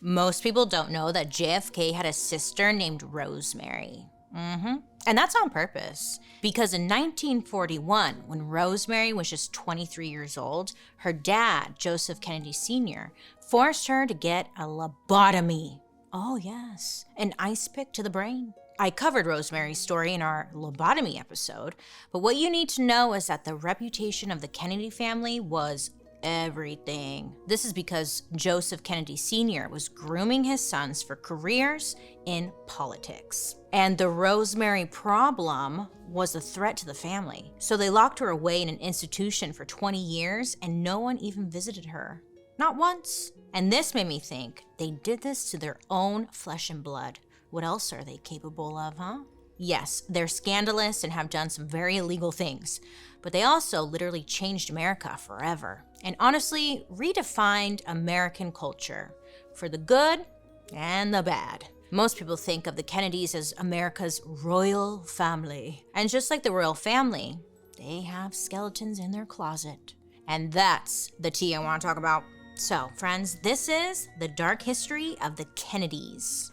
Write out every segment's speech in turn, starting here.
Most people don't know that JFK had a sister named Rosemary. And that's on purpose, because in 1941, when Rosemary was just 23 years old, her dad, Joseph Kennedy Sr., forced her to get a lobotomy. Oh yes, an ice pick to the brain. I covered Rosemary's story in our lobotomy episode, but what you need to know is that the reputation of the Kennedy family was everything. This is because Joseph Kennedy Sr. was grooming his sons for careers in politics. And the Rosemary problem was a threat to the family. So they locked her away in an institution for 20 years and no one even visited her. Not once. And this made me think they did this to their own flesh and blood. What else are they capable of, huh? Yes, they're scandalous and have done some very illegal things, but they also literally changed America forever. And honestly, redefined American culture for the good and the bad. Most people think of the Kennedys as America's royal family. And just like the royal family, they have skeletons in their closet. And that's the tea I want to talk about. So, friends, this is the dark history of the Kennedys.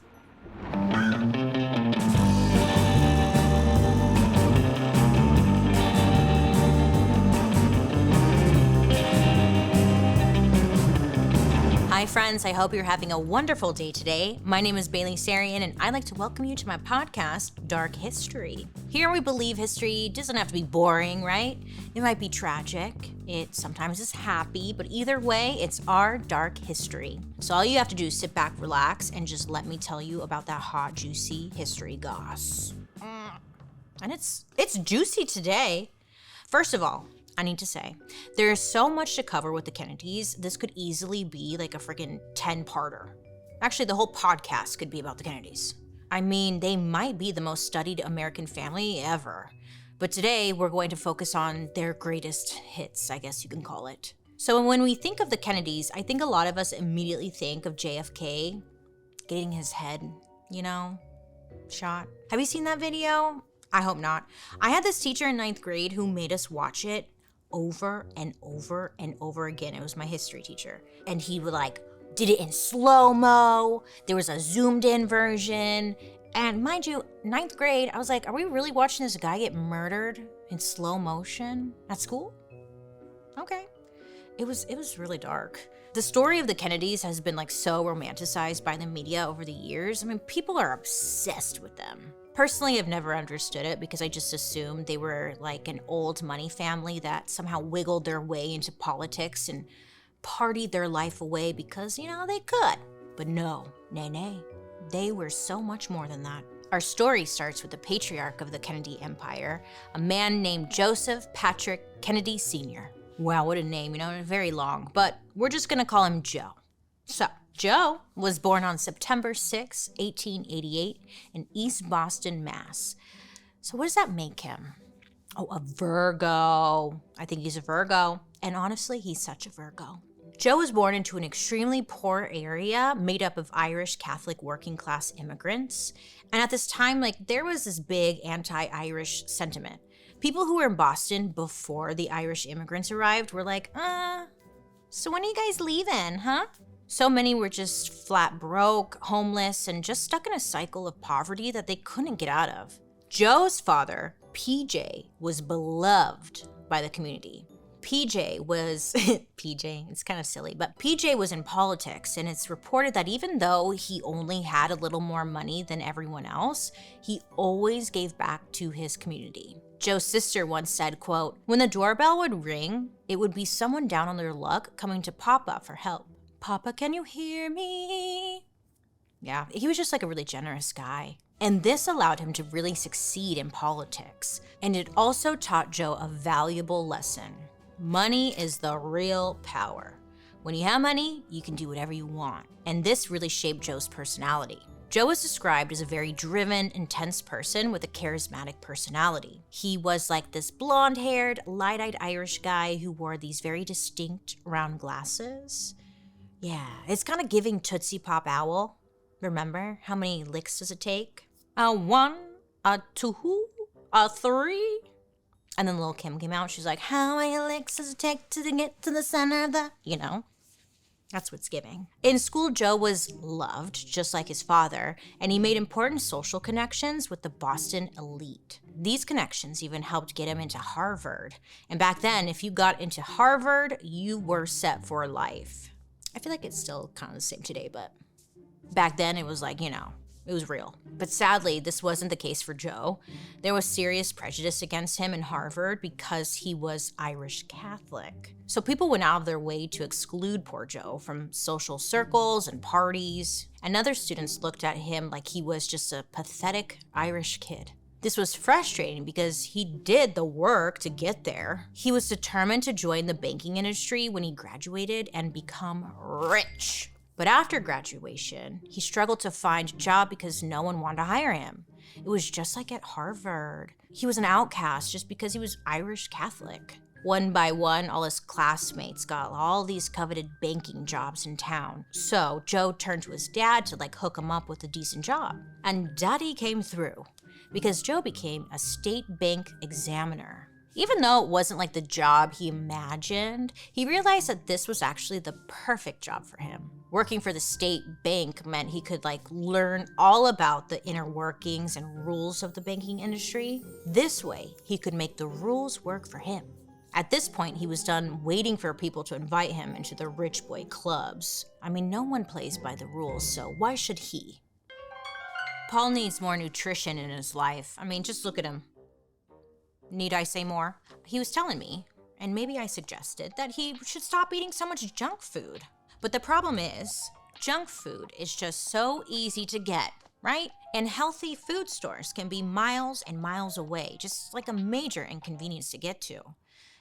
Hi friends, I hope you're having a wonderful day today. My name is Bailey Sarian and I'd like to welcome you to my podcast, Dark History. Here we believe history doesn't have to be boring, right? It might be tragic, it sometimes is happy, but either way, it's our dark history. So all you have to do is sit back, relax, and just let me tell you about that hot, juicy history goss. And it's juicy today. First of all, I need to say, there is so much to cover with the Kennedys, this could easily be like a freaking 10-parter. Actually, the whole podcast could be about the Kennedys. I mean, they might be the most studied American family ever. But today, we're going to focus on their greatest hits, I guess you can call it. So when we think of the Kennedys, I think a lot of us immediately think of JFK getting his head, shot. Have you seen that video? I hope not. I had this teacher in 9th grade who made us watch it over and over and over again. It was my history teacher. And he would did it in slow-mo. There was a zoomed in version. And mind you, 9th grade, I was like, are we really watching this guy get murdered in slow motion at school? Okay. It was really dark. The story of the Kennedys has been so romanticized by the media over the years. I mean, people are obsessed with them. Personally, I've never understood it because I just assumed they were an old money family that somehow wiggled their way into politics and partied their life away because, they could. But no, nay. They were so much more than that. Our story starts with the patriarch of the Kennedy Empire, a man named Joseph Patrick Kennedy Sr. Wow, what a name, very long, but we're just gonna call him Joe. So, Joe was born on September 6, 1888 in East Boston, Mass. So what does that make him? Oh, a Virgo. I think he's a Virgo. And honestly, he's such a Virgo. Joe was born into an extremely poor area made up of Irish Catholic working class immigrants. And at this time, there was this big anti-Irish sentiment. People who were in Boston before the Irish immigrants arrived were so when are you guys leaving, huh? So many were just flat broke, homeless, and just stuck in a cycle of poverty that they couldn't get out of. Joe's father, PJ, was beloved by the community. PJ was, it's kind of silly, but PJ was in politics, and it's reported that even though he only had a little more money than everyone else, he always gave back to his community. Joe's sister once said, quote, "When the doorbell would ring, it would be someone down on their luck coming to Papa for help. Papa, can you hear me?" Yeah, he was just a really generous guy. And this allowed him to really succeed in politics. And it also taught Joe a valuable lesson. Money is the real power. When you have money, you can do whatever you want. And this really shaped Joe's personality. Joe was described as a very driven, intense person with a charismatic personality. He was this blonde-haired, light-eyed Irish guy who wore these very distinct round glasses. Yeah, it's kind of giving Tootsie Pop Owl. Remember, how many licks does it take? A 1, a 2, a 3. And then Lil' Kim came out, she's like, how many licks does it take to get to the center of the, That's what's giving. In school, Joe was loved, just like his father, and he made important social connections with the Boston elite. These connections even helped get him into Harvard. And back then, if you got into Harvard, you were set for life. I feel like it's still kind of the same today, but back then it was like, it was real. But sadly, this wasn't the case for Joe. There was serious prejudice against him in Harvard because he was Irish Catholic. So people went out of their way to exclude poor Joe from social circles and parties. And other students looked at him like he was just a pathetic Irish kid. This was frustrating because he did the work to get there. He was determined to join the banking industry when he graduated and become rich. But after graduation, he struggled to find a job because no one wanted to hire him. It was just like at Harvard. He was an outcast just because he was Irish Catholic. One by one, all his classmates got all these coveted banking jobs in town. So Joe turned to his dad to hook him up with a decent job. And Daddy came through because Joe became a state bank examiner. Even though it wasn't like the job he imagined, he realized that this was actually the perfect job for him. Working for the state bank meant he could learn all about the inner workings and rules of the banking industry. This way, he could make the rules work for him. At this point, he was done waiting for people to invite him into the rich boy clubs. I mean, no one plays by the rules, so why should he? Paul needs more nutrition in his life. I mean, just look at him. Need I say more? He was telling me, and maybe I suggested, that he should stop eating so much junk food. But the problem is, junk food is just so easy to get, right? And healthy food stores can be miles and miles away, just like a major inconvenience to get to.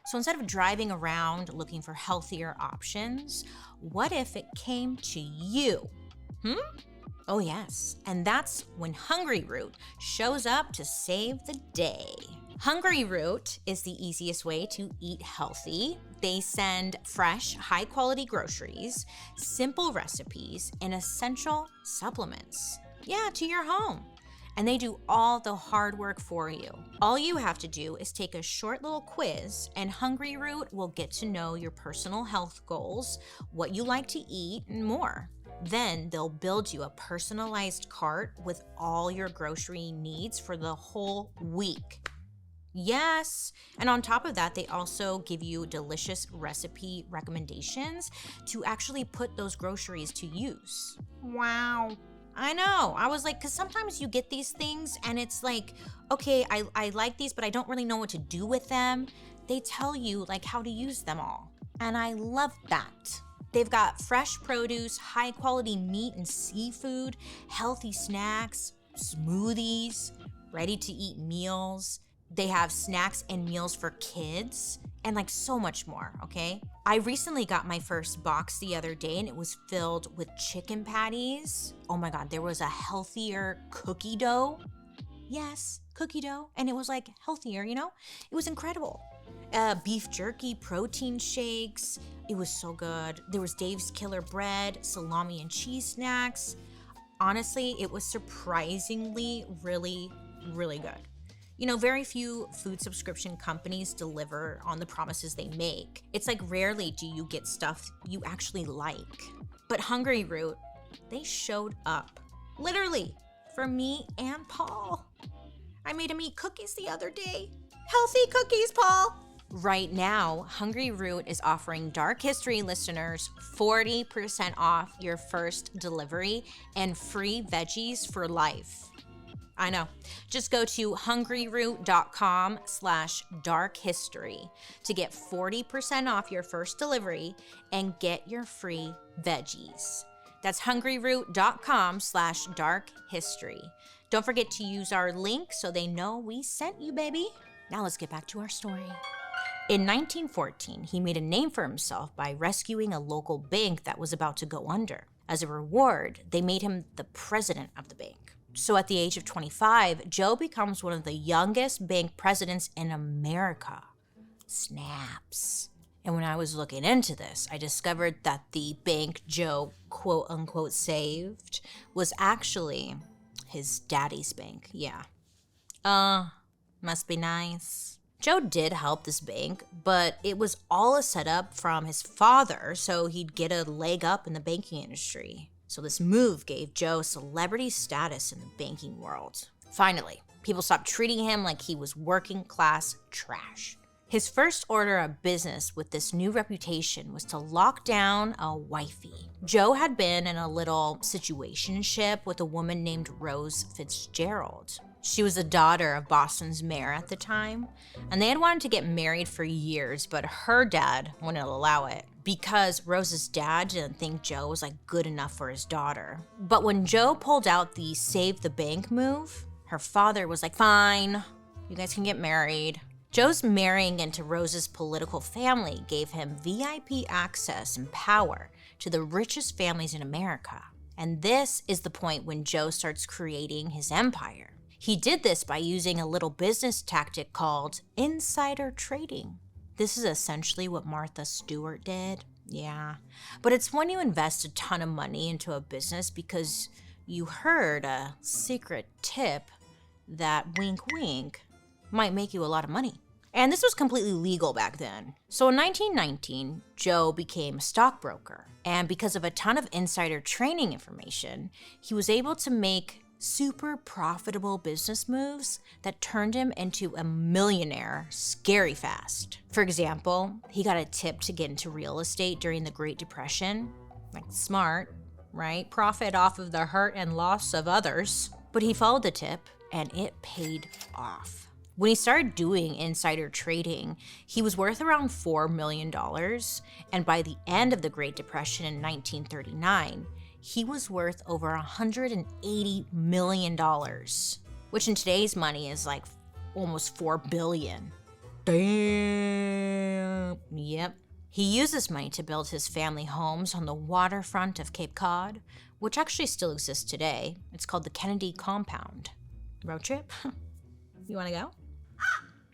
So instead of driving around looking for healthier options, what if it came to you? Oh yes, and that's when Hungry Root shows up to save the day. Hungry Root is the easiest way to eat healthy. They send fresh, high-quality groceries, simple recipes, and essential supplements. To your home. And they do all the hard work for you. All you have to do is take a short little quiz, and Hungry Root will get to know your personal health goals, what you like to eat, and more. Then they'll build you a personalized cart with all your grocery needs for the whole week. Yes, and on top of that, they also give you delicious recipe recommendations to actually put those groceries to use. Wow. I know. I was because sometimes you get these things and it's okay, I like these, but I don't really know what to do with them. They tell you how to use them all. And I love that. They've got fresh produce, high quality meat and seafood, healthy snacks, smoothies, ready to eat meals. They have snacks and meals for kids and so much more, okay? I recently got my first box the other day and it was filled with chicken patties. Oh my God, there was a healthier cookie dough. Yes, cookie dough. And it was healthier, It was incredible. Beef jerky, protein shakes. It was so good. There was Dave's Killer Bread, salami and cheese snacks. Honestly, it was surprisingly really, really good. Very few food subscription companies deliver on the promises they make. It's rarely do you get stuff you actually like. But Hungry Root, they showed up. Literally, for me and Paul. I made him eat cookies the other day. Healthy cookies, Paul. Right now, Hungry Root is offering Dark History listeners 40% off your first delivery and free veggies for life. I know. Just go to hungryroot.com/darkhistory to get 40% off your first delivery and get your free veggies. That's hungryroot.com/darkhistory. Don't forget to use our link so they know we sent you, baby. Now let's get back to our story. In 1914, he made a name for himself by rescuing a local bank that was about to go under. As a reward, they made him the president of the bank. So at the age of 25, Joe becomes one of the youngest bank presidents in America. Snaps. And when I was looking into this, I discovered that the bank Joe quote unquote saved was actually his daddy's bank. Yeah. Must be nice. Joe did help this bank, but it was all a setup from his father so he'd get a leg up in the banking industry. So this move gave Joe celebrity status in the banking world. Finally, people stopped treating him like he was working class trash. His first order of business with this new reputation was to lock down a wifey. Joe had been in a little situationship with a woman named Rose Fitzgerald. She was the daughter of Boston's mayor at the time, and they had wanted to get married for years, but her dad wouldn't allow it because Rose's dad didn't think Joe was good enough for his daughter. But when Joe pulled out the save the bank move, her father was like, fine, you guys can get married. Joe's marrying into Rose's political family gave him VIP access and power to the richest families in America. And this is the point when Joe starts creating his empire. He did this by using a little business tactic called insider trading. This is essentially what Martha Stewart did. Yeah, but it's when you invest a ton of money into a business because you heard a secret tip that wink wink might make you a lot of money. And this was completely legal back then. So in 1919, Joe became a stockbroker. And because of a ton of insider trading information, he was able to make super profitable business moves that turned him into a millionaire scary fast. For example, he got a tip to get into real estate during the Great Depression. Smart, right? Profit off of the hurt and loss of others. But he followed the tip and it paid off. When he started doing insider trading, he was worth around $4 million. And by the end of the Great Depression in 1939, he was worth over $180 million, which in today's money is almost $4 billion. Damn. Yep. He used this money to build his family homes on the waterfront of Cape Cod, which actually still exists today. It's called the Kennedy Compound. Road trip? You want to go?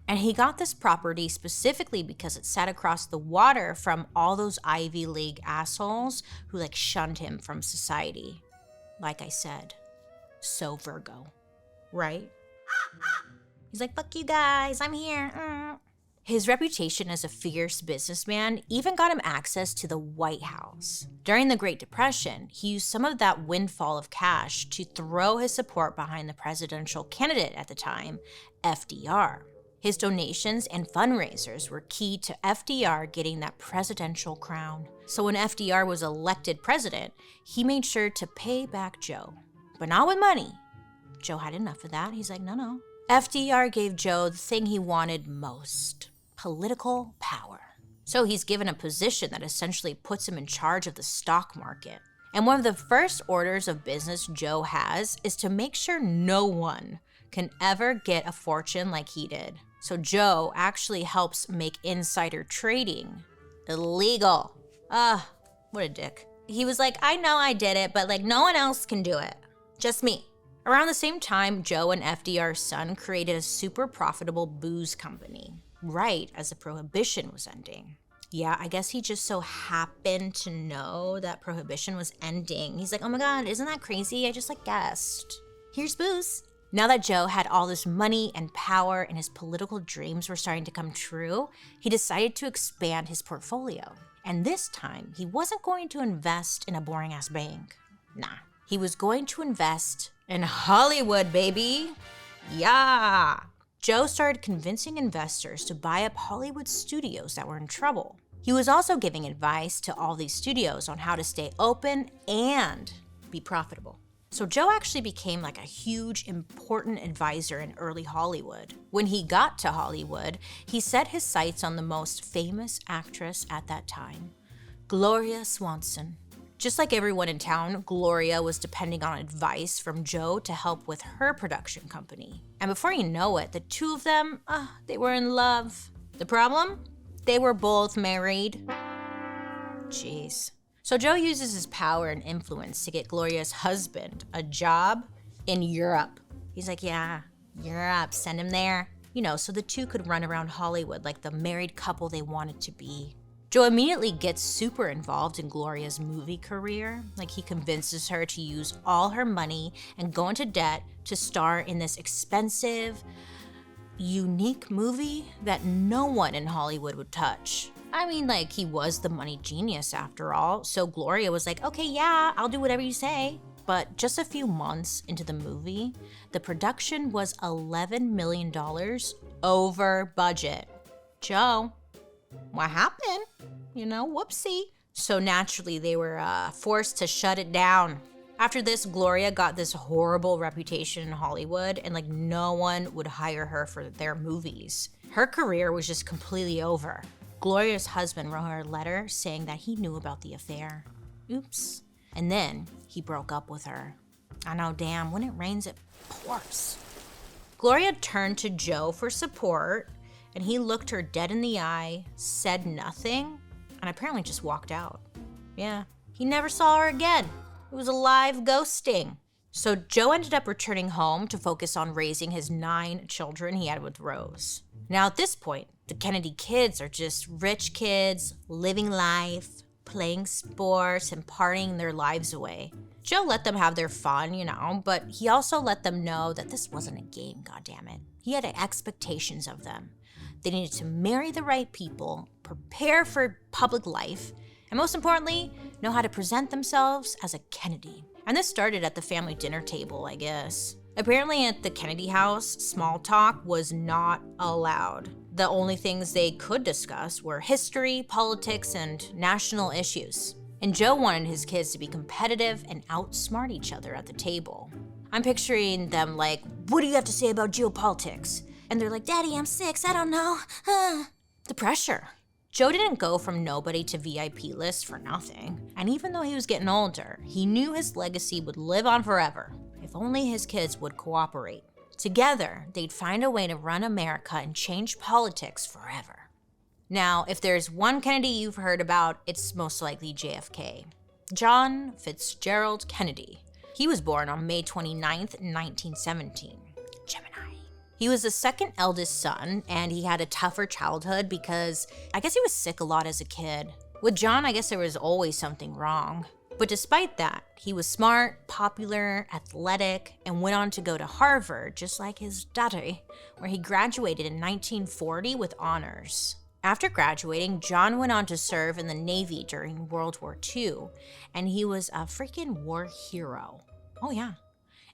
And he got this property specifically because it sat across the water from all those Ivy League assholes who shunned him from society. Like I said, so Virgo, right? He's like, fuck you guys, I'm here. His reputation as a fierce businessman even got him access to the White House. During the Great Depression, he used some of that windfall of cash to throw his support behind the presidential candidate at the time, FDR. His donations and fundraisers were key to FDR getting that presidential crown. So when FDR was elected president, he made sure to pay back Joe, but not with money. Joe had enough of that. He's like, no. FDR gave Joe the thing he wanted most, political power. So he's given a position that essentially puts him in charge of the stock market. And one of the first orders of business Joe has is to make sure no one can ever get a fortune like he did. So Joe actually helps make insider trading illegal. What a dick. He was like, I know I did it, but no one else can do it. Just me. Around the same time, Joe and FDR's son created a super profitable booze company, right as the Prohibition was ending. Yeah, I guess he just so happened to know that Prohibition was ending. He's like, oh my God, isn't that crazy? I just guessed. Here's booze. Now that Joe had all this money and power and his political dreams were starting to come true, he decided to expand his portfolio. And this time, he wasn't going to invest in a boring-ass bank. Nah, he was going to invest in Hollywood, baby. Yeah. Joe started convincing investors to buy up Hollywood studios that were in trouble. He was also giving advice to all these studios on how to stay open and be profitable. So Joe actually became a huge, important advisor in early Hollywood. When he got to Hollywood, he set his sights on the most famous actress at that time, Gloria Swanson. Just like everyone in town, Gloria was depending on advice from Joe to help with her production company. And before you know it, the two of them, they were in love. The problem? They were both married. Jeez. So Joe uses his power and influence to get Gloria's husband a job in Europe. He's like, yeah, Europe, send him there. So the two could run around Hollywood like the married couple they wanted to be. Joe immediately gets super involved in Gloria's movie career. He convinces her to use all her money and go into debt to star in this expensive unique movie that no one in Hollywood would touch. I mean, like, he was the money genius after all, so Gloria was like, okay, yeah, I'll do whatever you say. But just a few months into the movie, the production was $11 million over budget. Joe, what happened? Whoopsie. So naturally, they were forced to shut it down. After this, Gloria got this horrible reputation in Hollywood, and like no one would hire her for their movies. Her career was just completely over. Gloria's husband wrote her a letter saying that he knew about the affair. Oops. And then he broke up with her. I know, damn, when it rains, it pours. Gloria turned to Joe for support, and he looked her dead in the eye, said nothing, and apparently just walked out. Yeah, he never saw her again. It was a live ghosting. So Joe ended up returning home to focus on raising his 9 children he had with Rose. Now at this point, the Kennedy kids are just rich kids, living life, playing sports, and partying their lives away. Joe let them have their fun, but he also let them know that this wasn't a game, goddammit. He had expectations of them. They needed to marry the right people, prepare for public life, and most importantly, know how to present themselves as a Kennedy. And this started at the family dinner table, I guess. Apparently at the Kennedy house, small talk was not allowed. The only things they could discuss were history, politics, and national issues. And Joe wanted his kids to be competitive and outsmart each other at the table. I'm picturing them like, what do you have to say about geopolitics? And they're like, Daddy, I'm 6, I don't know. The pressure. Joe didn't go from nobody to VIP list for nothing. And even though he was getting older, he knew his legacy would live on forever, if only his kids would cooperate. Together, they'd find a way to run America and change politics forever. Now, if there's one Kennedy you've heard about, it's most likely JFK. John Fitzgerald Kennedy. He was born on May 29th, 1917. Gemini. He was the second eldest son, and he had a tougher childhood because I guess he was sick a lot as a kid. With John, I guess there was always something wrong. But despite that, he was smart, popular, athletic, and went on to go to Harvard, just like his daddy, where he graduated in 1940 with honors. After graduating, John went on to serve in the Navy during World War II, and he was a freaking war hero. Oh yeah.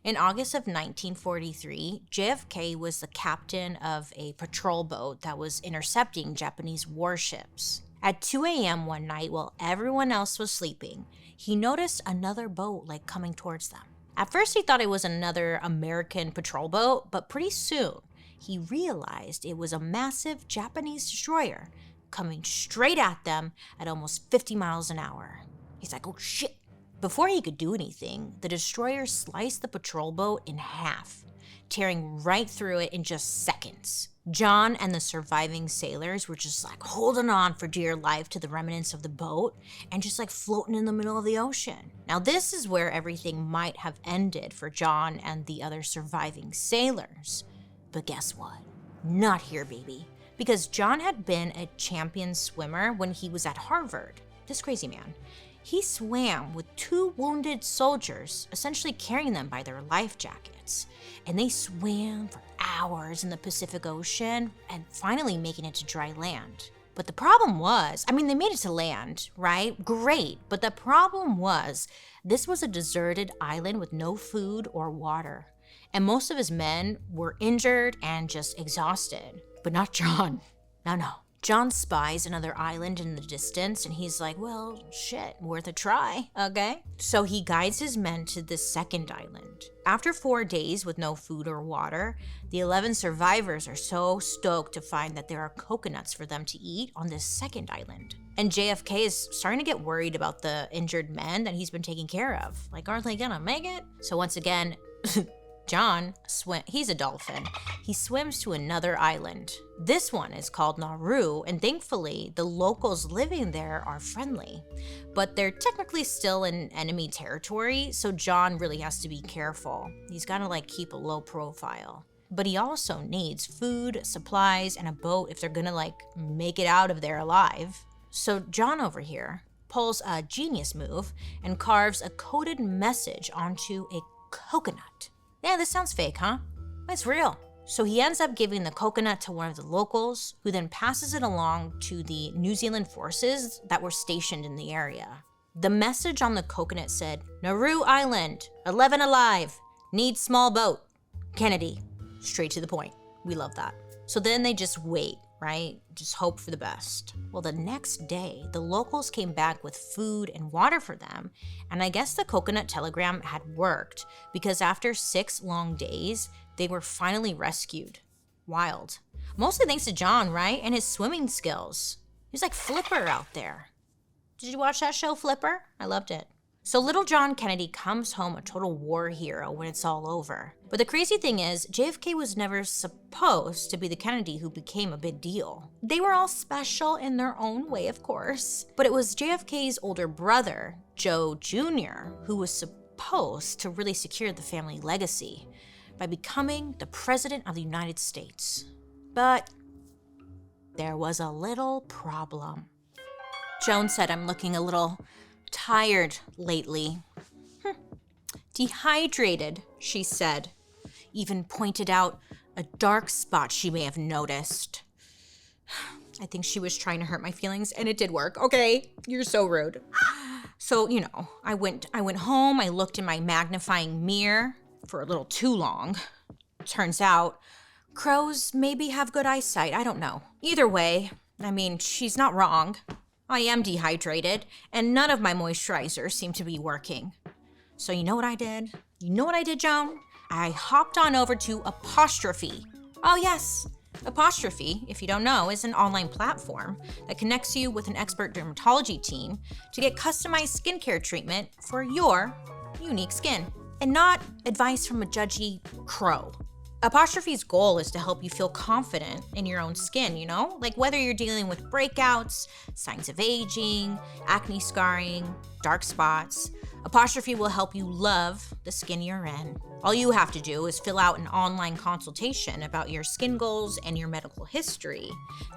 In August of 1943, JFK was the captain of a patrol boat that was intercepting Japanese warships. At 2 a.m. one night, while everyone else was sleeping, he noticed another boat coming towards them. At first, he thought it was another American patrol boat, but pretty soon, he realized it was a massive Japanese destroyer coming straight at them at almost 50 miles an hour. He's like, oh shit. Before he could do anything, the destroyer sliced the patrol boat in half, tearing right through it in just seconds. John and the surviving sailors were just holding on for dear life to the remnants of the boat and just floating in the middle of the ocean. Now this is where everything might have ended for John and the other surviving sailors. But guess what? Not here, baby. Because John had been a champion swimmer when he was at Harvard. This crazy man. He swam with 2 wounded soldiers, essentially carrying them by their life jackets. And they swam for hours in the Pacific Ocean and finally making it to dry land. But the problem was, they made it to land, right? Great. But the problem was, this was a deserted island with no food or water. And most of his men were injured and just exhausted. But not John. No. John spies another island in the distance, and he's like, well, shit, worth a try, okay? So he guides his men to the second island. After 4 days with no food or water, the 11 survivors are so stoked to find that there are coconuts for them to eat on this second island. And JFK is starting to get worried about the injured men that he's been taking care of. Aren't they gonna make it? So once again, John, he's a dolphin. He swims to another island. This one is called Nauru, and thankfully, the locals living there are friendly. But they're technically still in enemy territory, so John really has to be careful. He's gotta keep a low profile. But he also needs food, supplies, and a boat if they're gonna make it out of there alive. So John over here pulls a genius move and carves a coded message onto a coconut. Yeah, this sounds fake, huh? It's real. So he ends up giving the coconut to one of the locals, who then passes it along to the New Zealand forces that were stationed in the area. The message on the coconut said, "Nauru Island, 11 alive, need small boat. Kennedy." Straight to the point. We love that. So then they just wait, right? Just hope for the best. Well, the next day, the locals came back with food and water for them, and I guess the coconut telegram had worked, because after 6 long days, they were finally rescued. Wild. Mostly thanks to John, right? And his swimming skills. He's like Flipper out there. Did you watch that show, Flipper? I loved it. So little John Kennedy comes home a total war hero when it's all over. But the crazy thing is, JFK was never supposed to be the Kennedy who became a big deal. They were all special in their own way, of course. But it was JFK's older brother, Joe Jr., who was supposed to really secure the family legacy by becoming the President of the United States. But there was a little problem. Joan said I'm looking a little tired lately. Dehydrated, she said. Even pointed out a dark spot she may have noticed. I think she was trying to hurt my feelings, and it did work. Okay, you're so rude. So, I went home, I looked in my magnifying mirror for a little too long. Turns out, crows maybe have good eyesight, I don't know. Either way, she's not wrong. I am dehydrated, and none of my moisturizers seem to be working. So you know what I did? You know what I did, Joan? I hopped on over to Apostrophe. Oh yes, Apostrophe, if you don't know, is an online platform that connects you with an expert dermatology team to get customized skincare treatment for your unique skin, and not advice from a judgy crow. Apostrophe's goal is to help you feel confident in your own skin, like whether you're dealing with breakouts, signs of aging, acne scarring, dark spots. Apostrophe will help you love the skin you're in. All you have to do is fill out an online consultation about your skin goals and your medical history.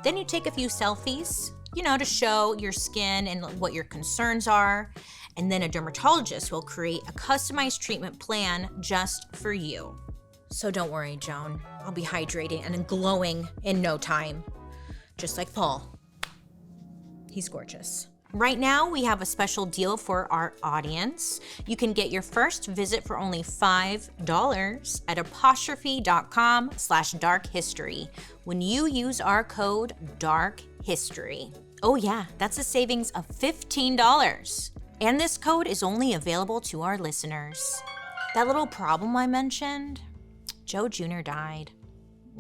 Then you take a few selfies, to show your skin and what your concerns are. And then a dermatologist will create a customized treatment plan just for you. So don't worry, Joan. I'll be hydrating and glowing in no time. Just like Paul. He's gorgeous. Right now, we have a special deal for our audience. You can get your first visit for only $5 at apostrophe.com/darkhistory when you use our code DARKHISTORY. Oh yeah, that's a savings of $15. And this code is only available to our listeners. That little problem I mentioned, Joe Jr. died.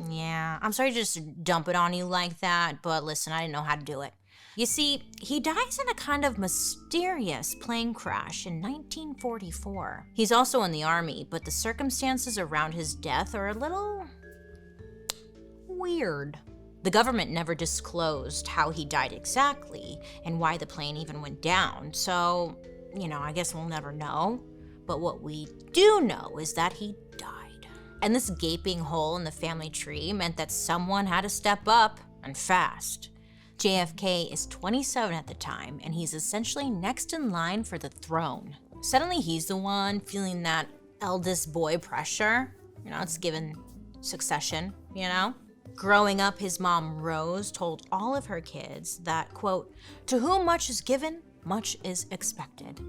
Yeah, I'm sorry to just dump it on you like that, but listen, I didn't know how to do it. You see, he dies in a kind of mysterious plane crash in 1944. He's also in the Army, but the circumstances around his death are a little weird. The government never disclosed how he died exactly and why the plane even went down, so, I guess we'll never know. But what we do know is that he died. And this gaping hole in the family tree meant that someone had to step up, and fast. JFK is 27 at the time, and he's essentially next in line for the throne. Suddenly he's the one feeling that eldest boy pressure. It's given succession, Growing up, his mom, Rose, told all of her kids that, quote, "To whom much is given, much is expected,"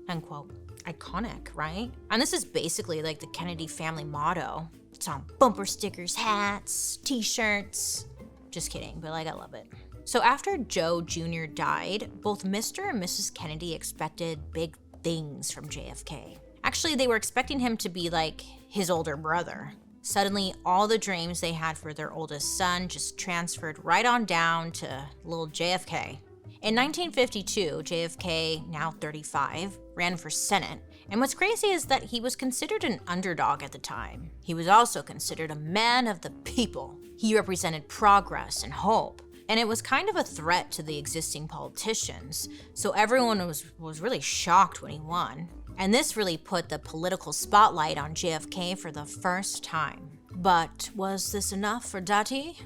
end quote. Iconic, right? And this is basically like the Kennedy family motto. It's on bumper stickers, hats, t-shirts. Just kidding, but I love it. So after Joe Jr. died, both Mr. and Mrs. Kennedy expected big things from JFK. Actually, they were expecting him to be like his older brother. Suddenly, all the dreams they had for their oldest son just transferred right on down to little JFK. In 1952, JFK, now 35, ran for Senate. And what's crazy is that he was considered an underdog at the time. He was also considered a man of the people. He represented progress and hope. And it was kind of a threat to the existing politicians. So everyone was really shocked when he won. And this really put the political spotlight on JFK for the first time. But was this enough for Daddy?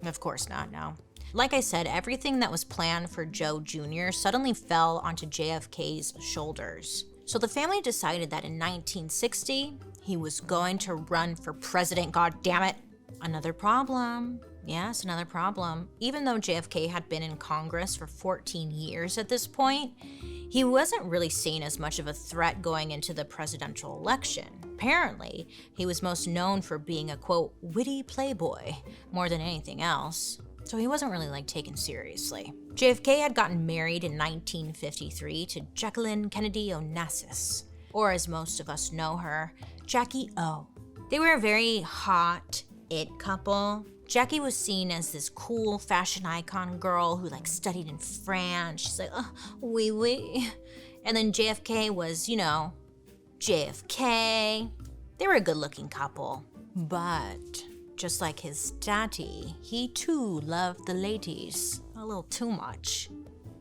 Of course not, no. Like I said, everything that was planned for Joe Jr. suddenly fell onto JFK's shoulders. So the family decided that in 1960, he was going to run for president, goddammit. Another problem. Yes, another problem. Even though JFK had been in Congress for 14 years at this point, he wasn't really seen as much of a threat going into the presidential election. Apparently, he was most known for being a, quote, witty playboy more than anything else. So he wasn't really taken seriously. JFK had gotten married in 1953 to Jacqueline Kennedy Onassis, or as most of us know her, Jackie O. They were a very hot it couple. Jackie was seen as this cool fashion icon girl who studied in France. She's like, oh, oui, oui. And then JFK was, JFK. They were a good looking couple. But just like his daddy, he too loved the ladies a little too much.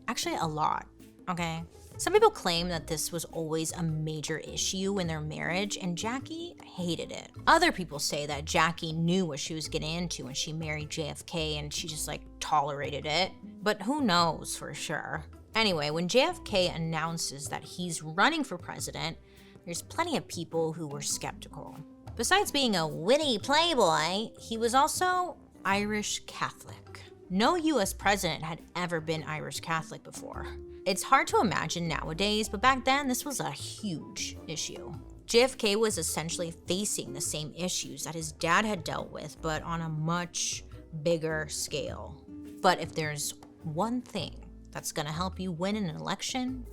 Actually, a lot, okay? Some people claim that this was always a major issue in their marriage, and Jackie hated it. Other people say that Jackie knew what she was getting into when she married JFK and she just tolerated it. But who knows for sure? Anyway, when JFK announces that he's running for president, there's plenty of people who were skeptical. Besides being a witty playboy, he was also Irish Catholic. No US president had ever been Irish Catholic before. It's hard to imagine nowadays, but back then this was a huge issue. JFK was essentially facing the same issues that his dad had dealt with, but on a much bigger scale. But if there's one thing that's gonna help you win an election,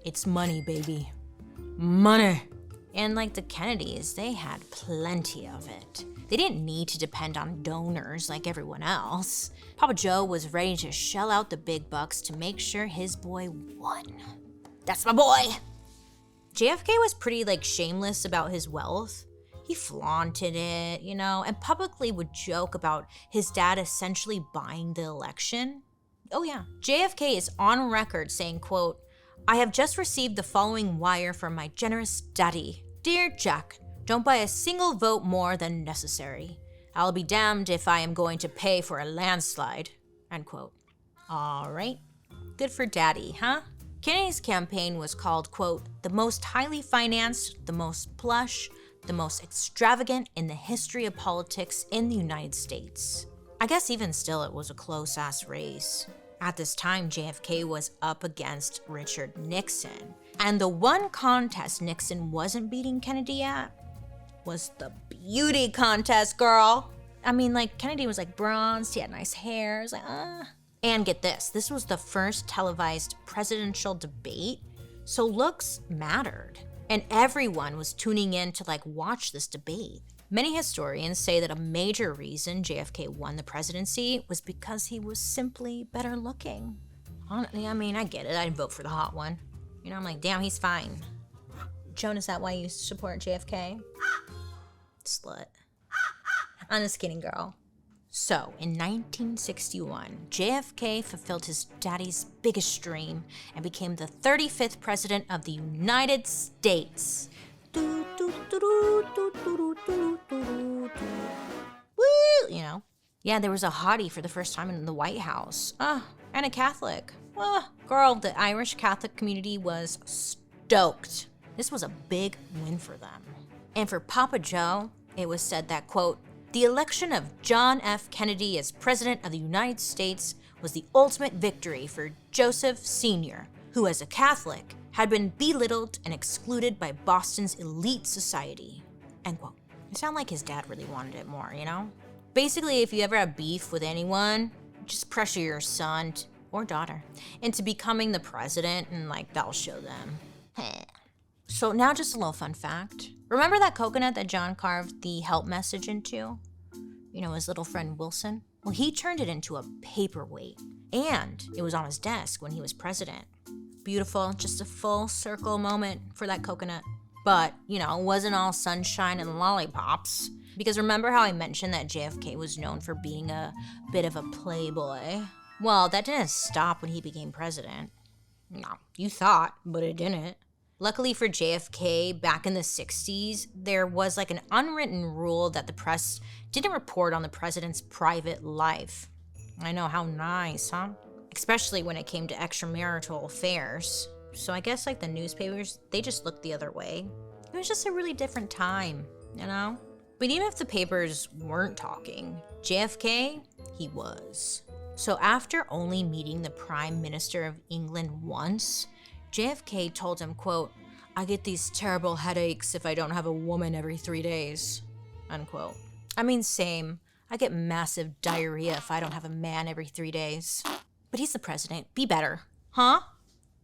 it's money, baby. Money. And like the Kennedys, they had plenty of it. They didn't need to depend on donors like everyone else. Papa Joe was ready to shell out the big bucks to make sure his boy won. That's my boy! JFK was pretty shameless about his wealth. He flaunted it, and publicly would joke about his dad essentially buying the election. Oh yeah, JFK is on record saying, quote, I have just received the following wire from my generous daddy. Dear Jack, don't buy a single vote more than necessary. I'll be damned if I am going to pay for a landslide, end quote. All right, good for daddy, huh? Kennedy's campaign was called, quote, the most highly financed, the most plush, the most extravagant in the history of politics in the United States. I guess even still it was a close-ass race. At this time, JFK was up against Richard Nixon. And the one contest Nixon wasn't beating Kennedy at was the beauty contest, girl. I mean, Kennedy was bronzed, he had nice hair, it was And get this was the first televised presidential debate, so looks mattered. And everyone was tuning in to watch this debate. Many historians say that a major reason JFK won the presidency was because he was simply better looking. I mean, I get it, I'd vote for the hot one. I'm damn, he's fine. Joan, is that why you support JFK? Slut. I'm just kidding, girl. So, in 1961, JFK fulfilled his daddy's biggest dream and became the 35th president of the United States. Woo, Yeah, there was a hottie for the first time in the White House. And a Catholic. Girl, the Irish Catholic community was stoked. This was a big win for them. And for Papa Joe, it was said that, quote, the election of John F. Kennedy as President of the United States was the ultimate victory for Joseph Sr., who as a Catholic had been belittled and excluded by Boston's elite society, end quote. It sounded like his dad really wanted it more, Basically, if you ever have beef with anyone, just pressure your son or daughter into becoming the president and that'll show them. So now just a little fun fact. Remember that coconut that John carved the help message into? His little friend Wilson? Well, he turned it into a paperweight, and it was on his desk when he was president. Beautiful, just a full circle moment for that coconut. But, it wasn't all sunshine and lollipops. Because remember how I mentioned that JFK was known for being a bit of a playboy? Well, that didn't stop when he became president. No, you thought, but it didn't. Luckily for JFK, back in the 60s, there was an unwritten rule that the press didn't report on the president's private life. I know, how nice, huh? Especially when it came to extramarital affairs. So I guess the newspapers, they just looked the other way. It was just a really different time, But even if the papers weren't talking, JFK, he was. So after only meeting the Prime Minister of England once, JFK told him, quote, "I get these terrible headaches if I don't have a woman every 3 days," unquote. I mean, same. I get massive diarrhea if I don't have a man every 3 days. But he's the president. Be better. Huh?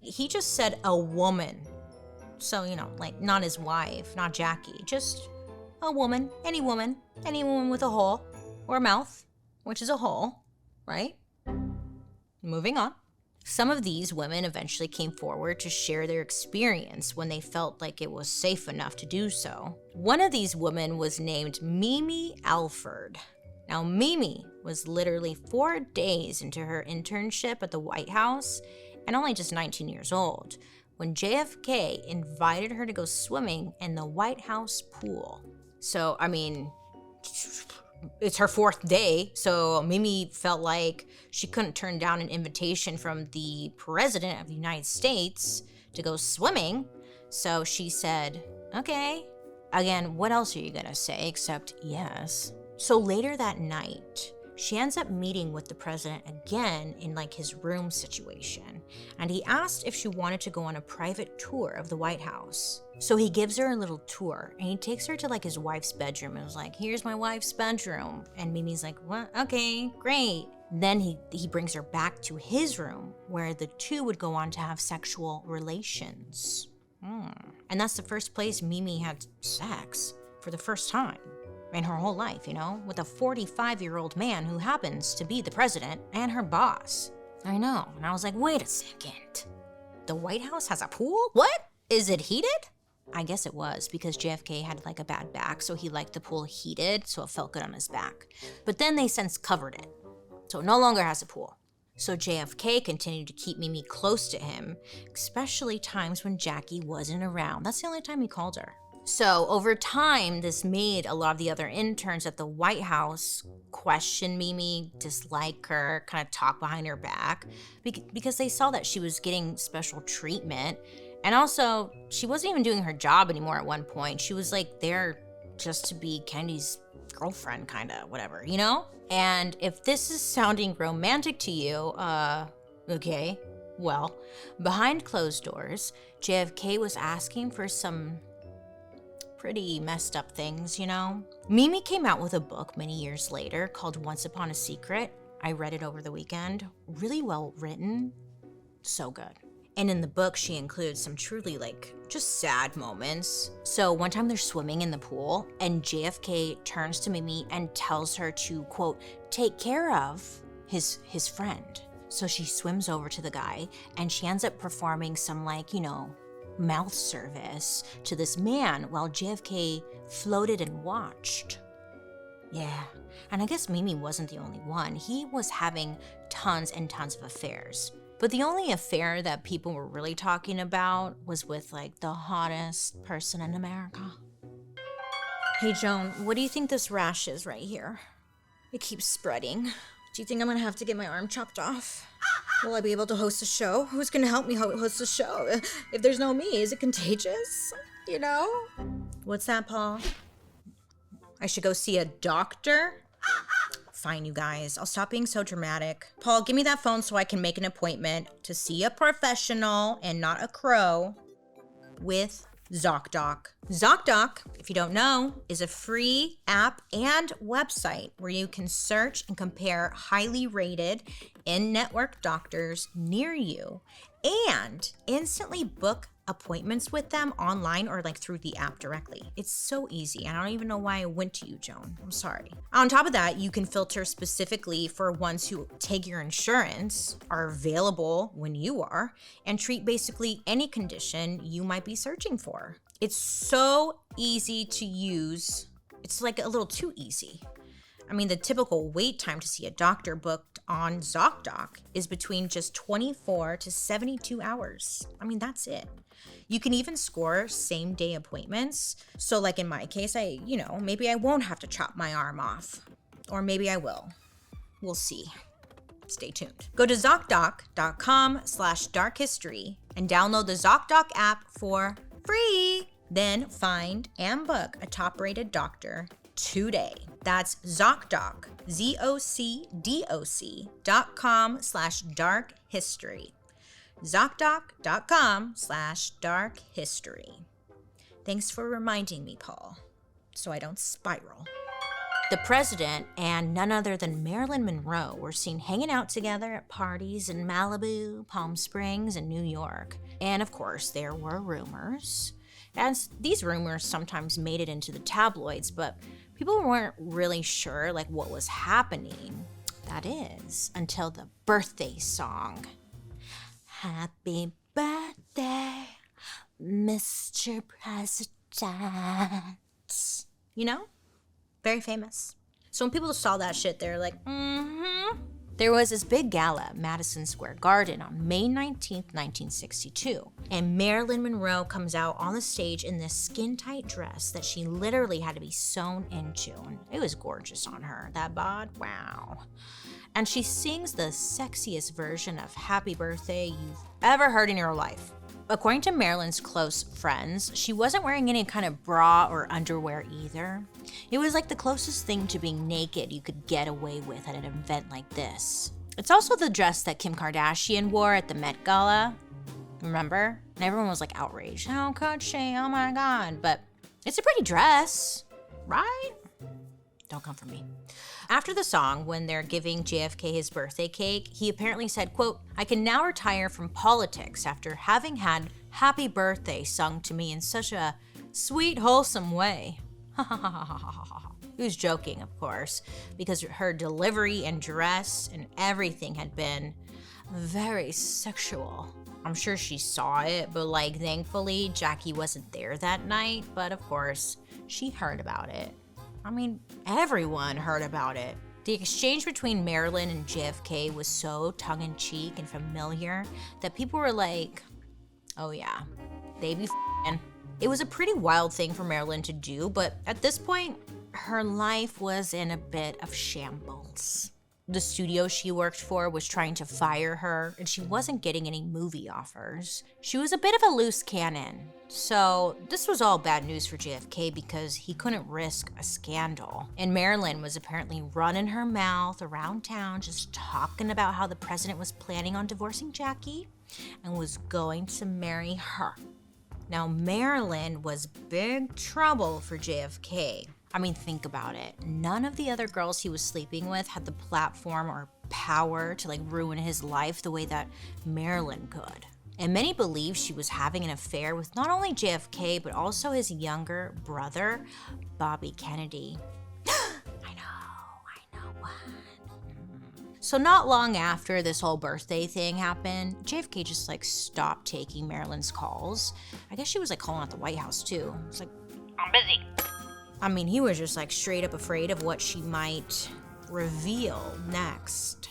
He just said a woman. So, like not his wife, not Jackie. Just a woman. Any woman with a hole or a mouth, which is a hole, right? Moving on. Some of these women eventually came forward to share their experience when they felt like it was safe enough to do so. One of these women was named Mimi Alford. Now, Mimi was literally 4 days into her internship at the White House and only just 19 years old when JFK invited her to go swimming in the White House pool. So, I mean, it's her 4th day, so Mimi felt like she couldn't turn down an invitation from the President of the United States to go swimming. So she said, okay. Again, what else are you gonna say except yes? So later that night, she ends up meeting with the president again in like his room situation. And he asked if she wanted to go on a private tour of the White House. So he gives her a little tour and he takes her to like his wife's bedroom and was like, "Here's my wife's bedroom." And Mimi's like, "What? Okay, great." Then he brings her back to his room where the two would go on to have sexual relations. And that's the first place Mimi had sex for the first time in her whole life, with a 45-year-old man who happens to be the president and her boss. I know. And I was like, wait a second. The White House has a pool? What? Is it heated? I guess it was because JFK had like a bad back, so he liked the pool heated, so it felt good on his back. But then they since covered it, so it no longer has a pool. So JFK continued to keep Mimi close to him, especially times when Jackie wasn't around. That's the only time he called her. So over time, this made a lot of the other interns at the White House question Mimi, dislike her, kind of talk behind her back, because they saw that she was getting special treatment. And also, she wasn't even doing her job anymore at one point. She was like there just to be Kennedy's girlfriend, kind of, whatever, And if this is sounding romantic to you, okay, well, behind closed doors, JFK was asking for some pretty messed up things, Mimi came out with a book many years later called Once Upon a Secret. I read it over the weekend. Really well written. So good. And in the book, she includes some truly just sad moments. So one time they're swimming in the pool and JFK turns to Mimi and tells her to, quote, take care of his friend. So she swims over to the guy and she ends up performing some mouth service to this man while JFK floated and watched. Yeah, and I guess Mimi wasn't the only one. He was having tons and tons of affairs. But the only affair that people were really talking about was with the hottest person in America. Hey Joan, what do you think this rash is right here? It keeps spreading. Do you think I'm gonna have to get my arm chopped off? Will I be able to host a show? Who's gonna help me host a show? If there's no me, is it contagious? What's that, Paul? I should go see a doctor? Fine, you guys. I'll stop being so dramatic. Paul, give me that phone so I can make an appointment to see a professional and not a crow with ZocDoc. ZocDoc, if you don't know, is a free app and website where you can search and compare highly rated in-network doctors near you and instantly book appointments with them online or through the app directly. It's so easy. I don't even know why I went to you, Joan. I'm sorry. On top of that, you can filter specifically for ones who take your insurance, are available when you are, and treat basically any condition you might be searching for. It's so easy to use. It's a little too easy. I mean, the typical wait time to see a doctor booked on ZocDoc is between just 24 to 72 hours. I mean, that's it. You can even score same-day appointments. So in my case, maybe I won't have to chop my arm off. Or maybe I will. We'll see. Stay tuned. Go to ZocDoc.com/darkhistory and download the ZocDoc app for free. Then find and book a top-rated doctor today. That's ZocDoc, ZocDoc.com/darkhistory. ZocDoc.com/darkhistory. Thanks for reminding me, Paul, so I don't spiral. The president and none other than Marilyn Monroe were seen hanging out together at parties in Malibu, Palm Springs, and New York. And of course, there were rumors. And these rumors sometimes made it into the tabloids, but people weren't really sure what was happening. That is, until the birthday song. Happy birthday, Mr. President. You know? Very famous. So when people saw that shit, they're like, There was this big gala at Madison Square Garden on May 19th, 1962. And Marilyn Monroe comes out on the stage in this skin-tight dress that she literally had to be sewn into. And it was gorgeous on her. That bod, wow. And she sings the sexiest version of Happy Birthday you've ever heard in your life. According to Marilyn's close friends, she wasn't wearing any kind of bra or underwear either. It was like the closest thing to being naked you could get away with at an event like this. It's also the dress that Kim Kardashian wore at the Met Gala. Remember? And everyone was like outraged. How could she? Oh my God. But it's a pretty dress, right? Don't come for me. After the song, when they're giving JFK his birthday cake, he apparently said, quote, "I can now retire from politics after having had happy birthday sung to me in such a sweet, wholesome way." He was joking, of course, because her delivery and dress and everything had been very sexual. I'm sure she saw it, but thankfully, Jackie wasn't there that night. But of course, she heard about it. I mean, everyone heard about it. The exchange between Marilyn and JFK was so tongue-in-cheek and familiar that people were like, oh yeah, they be f***ing. It was a pretty wild thing for Marilyn to do, but at this point, her life was in a bit of shambles. The studio she worked for was trying to fire her, and she wasn't getting any movie offers. She was a bit of a loose cannon. So this was all bad news for JFK because he couldn't risk a scandal. And Marilyn was apparently running her mouth around town just talking about how the president was planning on divorcing Jackie and was going to marry her. Now, Marilyn was big trouble for JFK. I mean, think about it. None of the other girls he was sleeping with had the platform or power to ruin his life the way that Marilyn could. And many believe she was having an affair with not only JFK, but also his younger brother, Bobby Kennedy. I know what? So not long after this whole birthday thing happened, JFK just stopped taking Marilyn's calls. I guess she was calling out the White House too. It's I'm busy. I mean, he was just straight up afraid of what she might reveal next.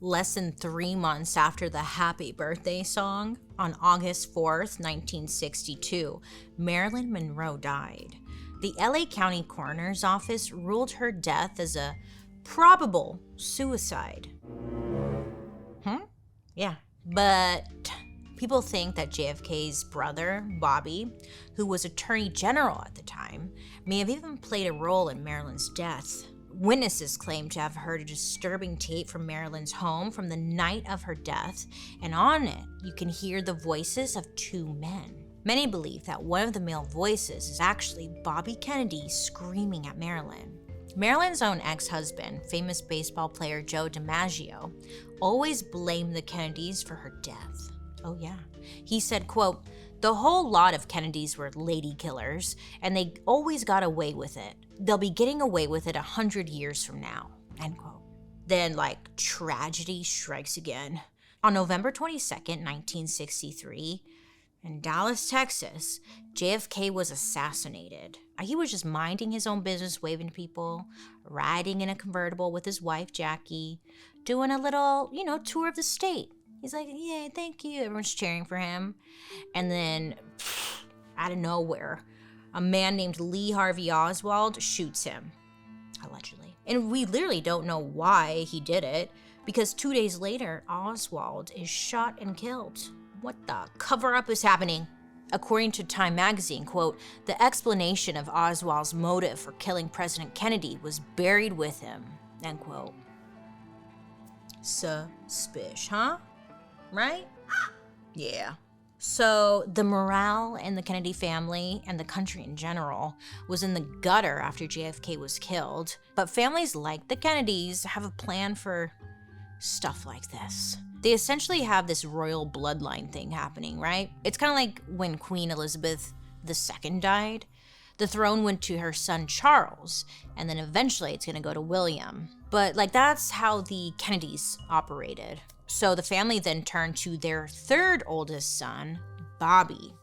Less than 3 months after the Happy Birthday song, on August 4th, 1962, Marilyn Monroe died. The LA County Coroner's Office ruled her death as a probable suicide. Yeah, but people think that JFK's brother, Bobby, who was Attorney General at the time, may have even played a role in Marilyn's death. Witnesses claim to have heard a disturbing tape from Marilyn's home from the night of her death, and on it, you can hear the voices of 2 men. Many believe that one of the male voices is actually Bobby Kennedy screaming at Marilyn. Marilyn's own ex-husband, famous baseball player Joe DiMaggio, always blamed the Kennedys for her death. Oh yeah. He said, quote, "The whole lot of Kennedys were lady killers, and they always got away with it. They'll be getting away with it 100 years from now," end quote. Then, tragedy strikes again. On November 22nd, 1963, in Dallas, Texas, JFK was assassinated. He was just minding his own business, waving to people, riding in a convertible with his wife, Jackie, doing a little, tour of the state. He's like, "Yeah, thank you." Everyone's cheering for him. And then, out of nowhere, a man named Lee Harvey Oswald shoots him, allegedly. And we literally don't know why he did it, because 2 days later, Oswald is shot and killed. What the cover-up is happening? According to Time magazine, quote, "The explanation of Oswald's motive for killing President Kennedy was buried with him," end quote. Suspicious, huh? Right? Yeah. So the morale in the Kennedy family and the country in general was in the gutter after JFK was killed. But families like the Kennedys have a plan for stuff like this. They essentially have this royal bloodline thing happening, right? It's kind of like when Queen Elizabeth II died. The throne went to her son Charles, and then eventually it's going to go to William. But like that's how the Kennedys operated. So the family then turned to their third oldest son, Bobby.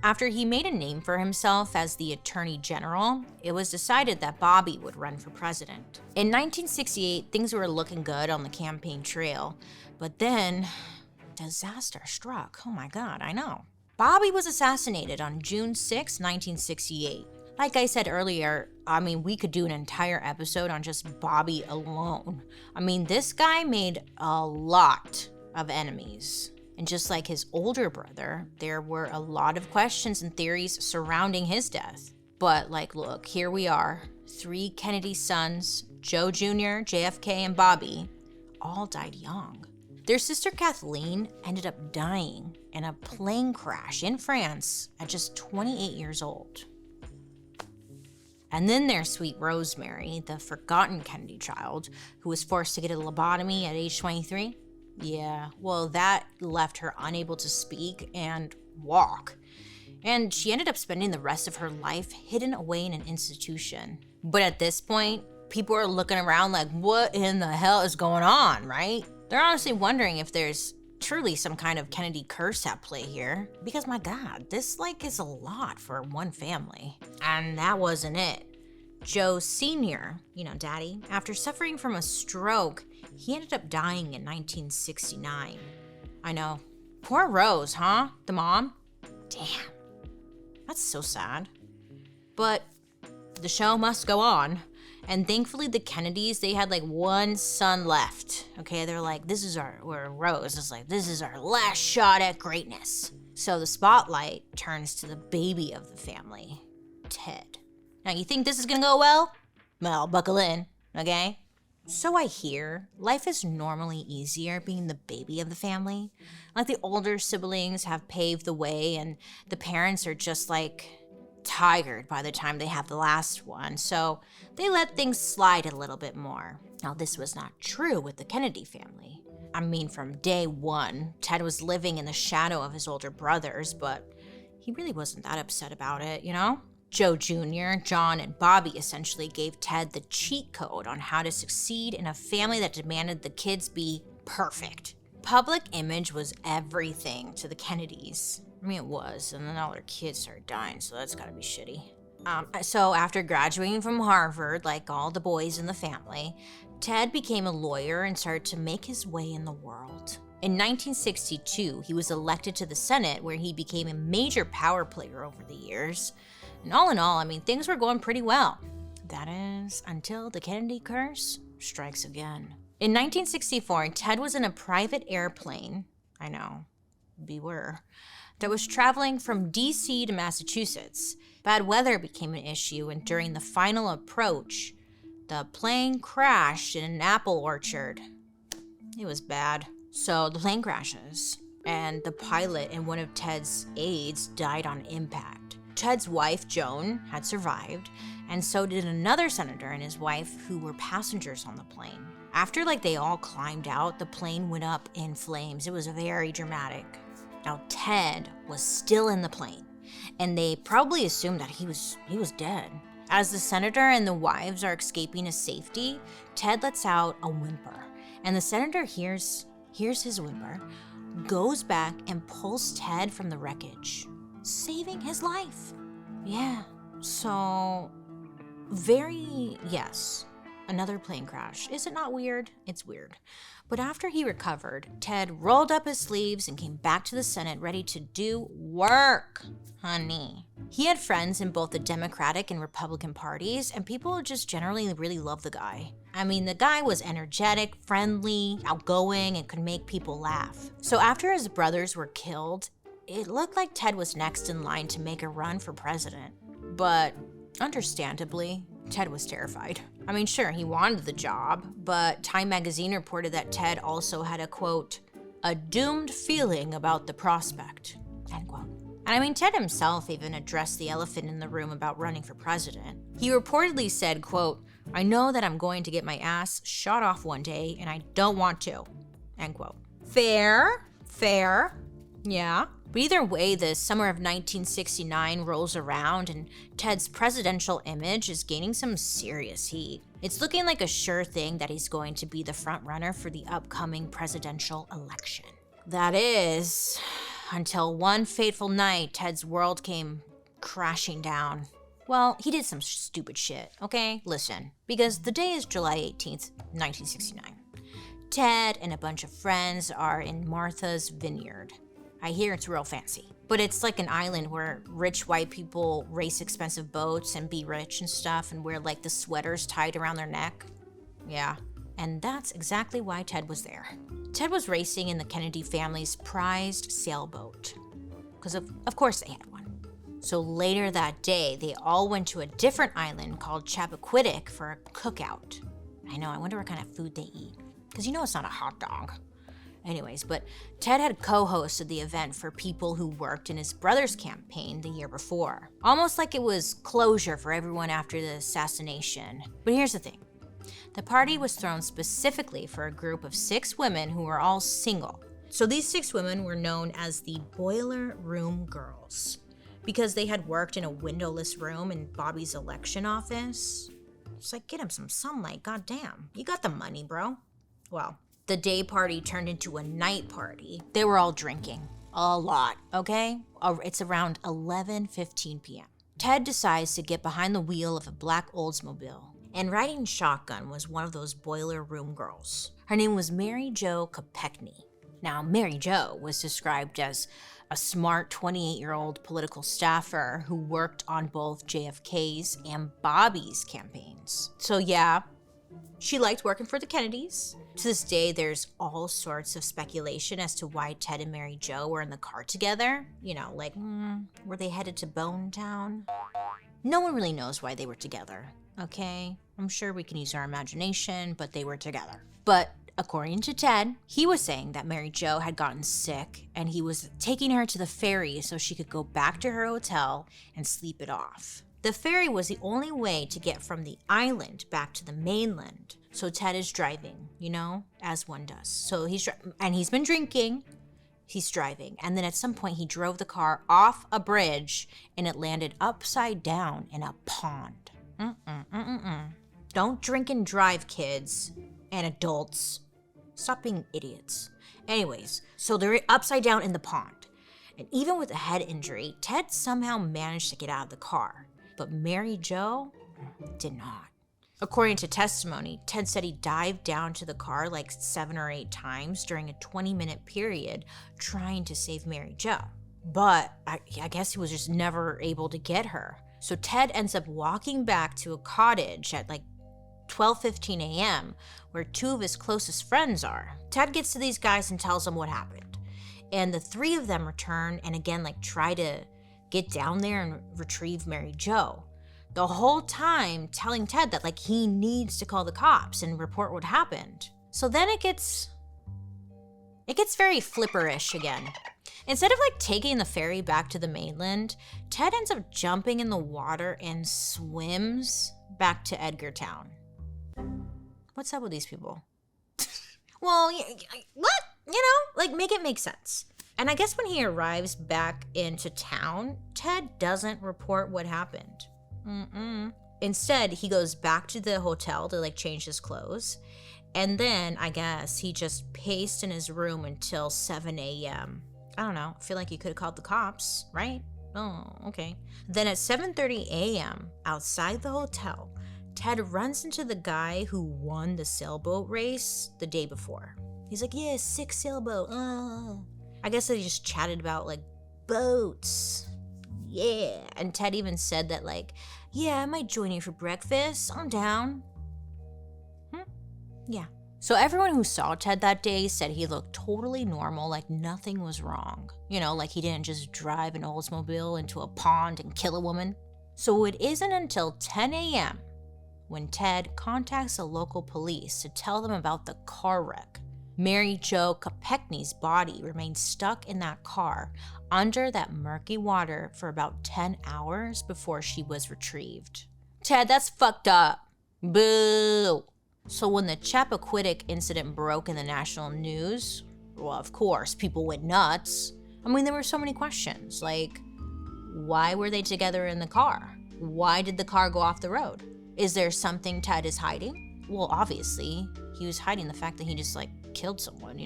After he made a name for himself as the Attorney General, it was decided that Bobby would run for president. In 1968, things were looking good on the campaign trail, but then disaster struck. Oh my God, I know. Bobby was assassinated on June 6, 1968. Like I said earlier, we could do an entire episode on just Bobby alone. This guy made a lot of enemies. And just like his older brother, there were a lot of questions and theories surrounding his death. But look, here we are. 3 Kennedy sons, Joe Jr., JFK, and Bobby, all died young. Their sister Kathleen ended up dying in a plane crash in France at just 28 years old. And then there's sweet Rosemary, the forgotten Kennedy child, who was forced to get a lobotomy at age 23. Yeah, well, that left her unable to speak and walk. And she ended up spending the rest of her life hidden away in an institution. But at this point, people are looking around like, what in the hell is going on, right? They're honestly wondering if there's truly some kind of Kennedy curse at play here. Because my God, this is a lot for one family. And that wasn't it. Joe Sr., Daddy, after suffering from a stroke, he ended up dying in 1969. I know. Poor Rose, huh? The mom? Damn. That's so sad. But the show must go on. And thankfully the Kennedys, they had one son left. Okay, they're like, this is our last shot at greatness. So the spotlight turns to the baby of the family, Ted. Now you think this is gonna go well? Well, buckle in, okay? So I hear life is normally easier being the baby of the family. The older siblings have paved the way and the parents are just tired by the time they have the last one, so they let things slide a little bit more. Now, this was not true with the Kennedy family. From day one, Ted was living in the shadow of his older brothers, but he really wasn't that upset about it, Joe Jr., John, and Bobby essentially gave Ted the cheat code on how to succeed in a family that demanded the kids be perfect. Public image was everything to the Kennedys. It was, and then all their kids started dying, so that's gotta be shitty. So after graduating from Harvard, like all the boys in the family, Ted became a lawyer and started to make his way in the world. In 1962, he was elected to the Senate, where he became a major power player over the years. And all in all, things were going pretty well. That is, until the Kennedy curse strikes again. In 1964, Ted was in a private airplane, I know, beware, that was traveling from DC to Massachusetts. Bad weather became an issue, and during the final approach, the plane crashed in an apple orchard. It was bad. So the plane crashes, and the pilot and one of Ted's aides died on impact. Ted's wife, Joan, had survived, and so did another senator and his wife, who were passengers on the plane. After they all climbed out, the plane went up in flames. It was very dramatic. Now, Ted was still in the plane, and they probably assumed that he was dead. As the senator and the wives are escaping to safety, Ted lets out a whimper, and the senator hears his whimper, goes back and pulls Ted from the wreckage, saving his life. Yeah, so yes, another plane crash. Is it not weird? It's weird. But after he recovered, Ted rolled up his sleeves and came back to the Senate ready to do work, honey. He had friends in both the Democratic and Republican parties, and people just generally really loved the guy. The guy was energetic, friendly, outgoing, and could make people laugh. So after his brothers were killed, it looked like Ted was next in line to make a run for president. But understandably, Ted was terrified. I mean, sure, he wanted the job, but Time magazine reported that Ted also had a, quote, a doomed feeling about the prospect, end quote. And I mean, Ted himself even addressed the elephant in the room about running for president. He reportedly said, quote, I know that I'm going to get my ass shot off one day, and I don't want to, end quote. Fair, yeah. But either way, the summer of 1969 rolls around and Ted's presidential image is gaining some serious heat. It's looking like a sure thing that he's going to be the front runner for the upcoming presidential election. That is, until one fateful night, Ted's world came crashing down. Well, he did some stupid shit, okay? Listen, because the day is July 18th, 1969. Ted and a bunch of friends are in Martha's Vineyard. I hear it's real fancy, but it's like an island where rich white people race expensive boats and be rich and stuff and wear like the sweaters tied around their neck. Yeah, and that's exactly why Ted was there. Ted was racing in the Kennedy family's prized sailboat, because of course they had one. So later that day, they all went to a different island called CHAPPAQUIDDICK for a cookout. I know, I wonder what kind of food they eat, because you know it's not a hot dog. Anyways, but Ted had co-hosted the event for people who worked in his brother's campaign the year before. Almost like it was closure for everyone after the assassination. But here's the thing. The party was thrown specifically for a group of 6 women who were all single. So these 6 women were known as the Boiler Room Girls because they had worked in a windowless room in Bobby's election office. It's like, get him some sunlight, goddamn. You got the money, bro. Well, the day party turned into a night party. They were all drinking. A lot, okay? It's around 11:15 p.m. Ted decides to get behind the wheel of a black Oldsmobile, and riding shotgun was one of those Boiler Room Girls. Her name was Mary Jo Kopechne. Now, Mary Jo was described as a smart 28-year-old political staffer who worked on both JFK'S and Bobby's campaigns. So yeah, she liked working for the Kennedys. To this day, there's all sorts of speculation as to why Ted and Mary Jo were in the car together. You know, like, were they headed to Bone Town? No one really knows why they were together, okay? I'm sure we can use our imagination, but they were together. But according to Ted, he was saying that Mary Jo had gotten sick and he was taking her to the ferry so she could go back to her hotel and sleep it off. The ferry was the only way to get from the island back to the mainland. So Ted is driving, you know, as one does. So he's been drinking, he's driving. And then at some point he drove the car off a bridge and it landed upside down in a pond. Don't drink and drive, kids and adults. Stop being idiots. Anyways, so they're upside down in the pond. And even with a head injury, Ted somehow managed to get out of the car. But Mary Jo did not. According to testimony, Ted said he dived down to the car like 7 or 8 times during a 20-minute period trying to save Mary Jo. But I guess he was just never able to get her. So Ted ends up walking back to a cottage at like 12:15 a.m. where 2 of his closest friends are. Ted gets to these guys and tells them what happened. And the 3 of them return and again like try to get down there and retrieve Mary Jo. The whole time telling Ted that like he needs to call the cops and report what happened. So then it gets very flipperish again. Instead of like taking the ferry back to the mainland, Ted ends up jumping in the water and swims back to Edgartown. What's up with these people? Well, what? You know, like make it make sense. And I guess when he arrives back into town, Ted doesn't report what happened. Instead, he goes back to the hotel to like change his clothes. And then I guess he just paced in his room until 7 a.m. I don't know. I feel like he could have called the cops, right? Oh, okay. Then at 7:30 a.m. outside the hotel, Ted runs into the guy who won the sailboat race the day before. He's like, yeah, sick sailboat. I guess they just chatted about like boats. Yeah. And Ted even said that like, yeah, I might join you for breakfast. I'm down. Yeah. So everyone who saw Ted that day said he looked totally normal, like nothing was wrong. Like he didn't just drive an Oldsmobile into a pond and kill a woman. So it isn't until 10 a.m. when Ted contacts the local police to tell them about the car wreck. Mary Jo Kopechne's body remained stuck in that car under that murky water for about 10 hours before she was retrieved. Ted, that's fucked up. Boo. So when the Chappaquiddick incident broke in the national news, well, of course, people went nuts. There were so many questions, like, why were they together in the car? Why did the car go off the road? Is there something Ted is hiding? Well, obviously, he was hiding the fact that he just, killed someone,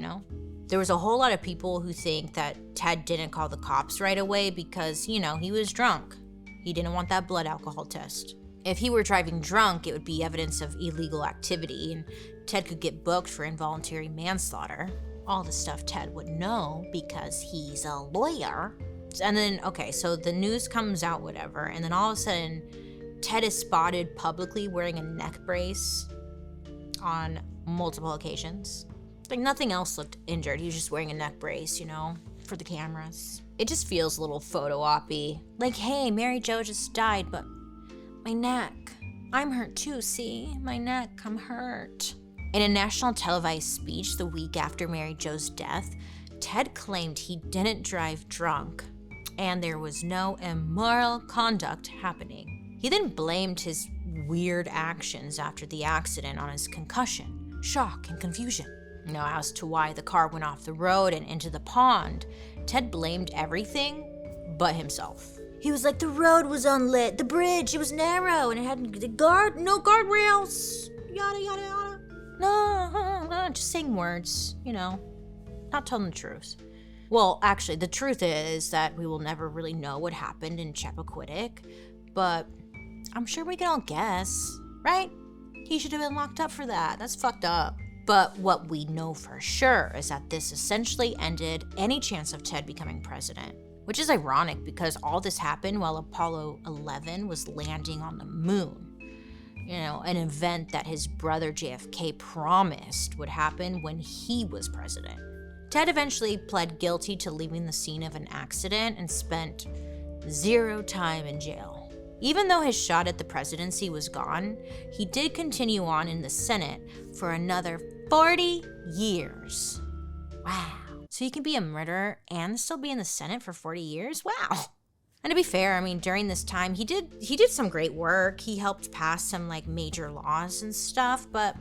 There was a whole lot of people who think that Ted didn't call the cops right away because, he was drunk. He didn't want that blood alcohol test. If he were driving drunk, it would be evidence of illegal activity, and Ted could get booked for involuntary manslaughter. All the stuff Ted would know because he's a lawyer. And then, so the news comes out, whatever, and then all of a sudden, Ted is spotted publicly wearing a neck brace on multiple occasions. Nothing else looked injured. He was just wearing a neck brace, for the cameras. It just feels a little photo op-y. Hey, Mary Jo just died, but my neck. I'm hurt too, see? My neck, I'm hurt. In a national televised speech the week after Mary Jo's death, Ted claimed he didn't drive drunk and there was no immoral conduct happening. He then blamed his weird actions after the accident on his concussion, shock, and confusion. As to why the car went off the road and into the pond, Ted blamed everything but himself. He was like, the road was unlit, the bridge, it was narrow, and it had no guardrails, yada, yada, yada. No, just saying words, not telling the truth. Well, actually, the truth is that we will never really know what happened in Chappaquiddick, but I'm sure we can all guess, right? He should have been locked up for that. That's fucked up. But what we know for sure is that this essentially ended any chance of Ted becoming president, which is ironic because all this happened while Apollo 11 was landing on the moon. An event that his brother JFK promised would happen when he was president. Ted eventually pled guilty to leaving the scene of an accident and spent 0 time in jail. Even though his shot at the presidency was gone, he did continue on in the Senate for another 40 years. Wow. So you can be a murderer and still be in the Senate for 40 years? Wow. And to be fair, during this time, he did some great work. He helped pass some major laws and stuff, but